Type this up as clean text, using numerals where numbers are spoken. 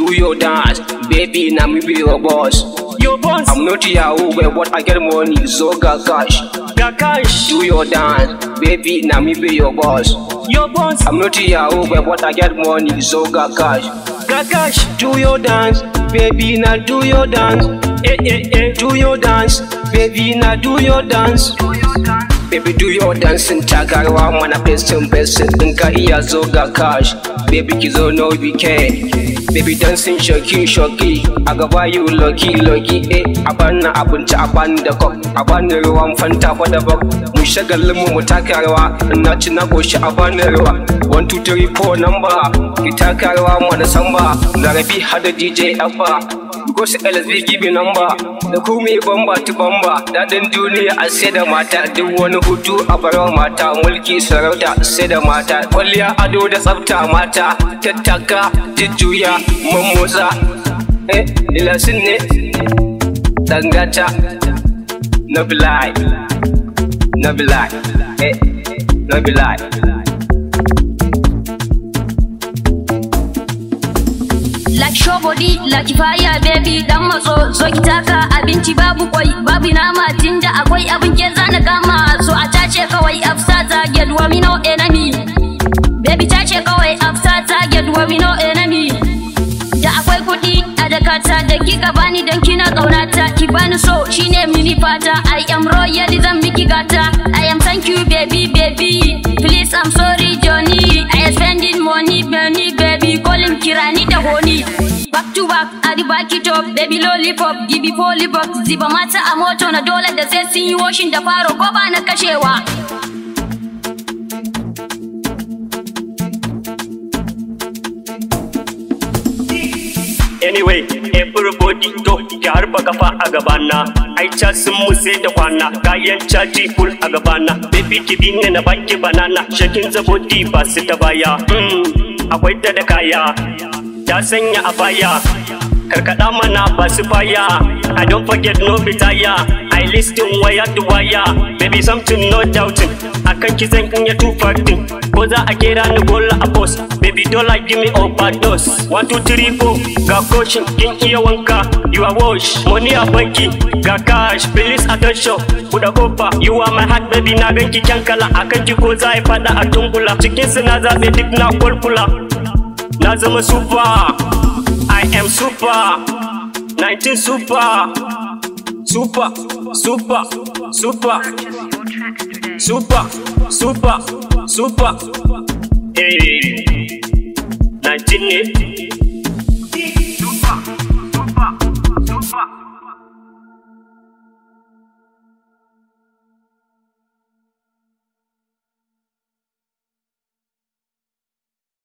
do your dance. Baby, now me be your boss. Your boss. I'm not Yahoo, but I get money, so got cash. Got cash. Do your dance. Baby, now me be your boss. Your boss. I'm not Yahoo, but I get money, so got cash. Got cash. Do your dance. Baby, now do your dance. Do your dance. Baby, now do your dance. Baby, do your dance in takarwa mana best in ka iya zo ga cash. Baby, ki zo no BK. Baby, dancing shoki a gaba you lucky a bana abinci a bani da kok a bani ruwan fanta fa da bak mu shagalin mu taka rawa na ci na goshi a bani ruwa 1 2 3 4 number ki taka rawa mana samba Larabi hada DJ Abba go su LSB give me number da ku me bamba tu bamba dadin duniya a sai da mata duk wani hutu a barawa mata mulki sarauta sai da mata kwalliya ado da tsafta mata tattaka jujjuya mamotsa ilasin ne dangata no be lie no be lie no be lie. Like show body, like fire baby, dan matso zo ki taka abinci babu kwai babu nama tinda akwai abin ke zana kama so a tace kawai after target wa me no enemy baby tace kawai after target wa me no enemy da akwai kudi a dakata da kika bani dan kina kaunata ki bani so shine mini fata I am royal zan miki gata I am thank you baby please I'm sorry Johnny I am spending money baby calling kirani da honi back to back I back it up baby lollipop give me lollipop ziba mata a moto na dole da sai sun yi washin da faro ko ba na kashewa. Anyway, everybody to ki harba kafa a gabana. Ai casin mu sai da kwana, kayan caji full a gabana. Baby ki binne na baki banana, shakin zabodi ba su ta baya. Akwai ta da kaya, ta sanya a baya. Karkada mana ba su faya. I don't forget no bitaya. I listen wire to wire. Baby something no doubting. Akan ki zan iya tufatin. Ko za a kera ni gola a boss. Baby don't like give me overdose. 1 2 3 4 ga coaching kin iya wanka. You are wash money a banki. Ga cash please attention. Kuda kofa you are my heart baby na ganki kyan kala. Akan ki ko za a fada a tungula. Cikin su na zabe duk na kulkula. Na zama super. I am super. 19 super. Super. Hey, 19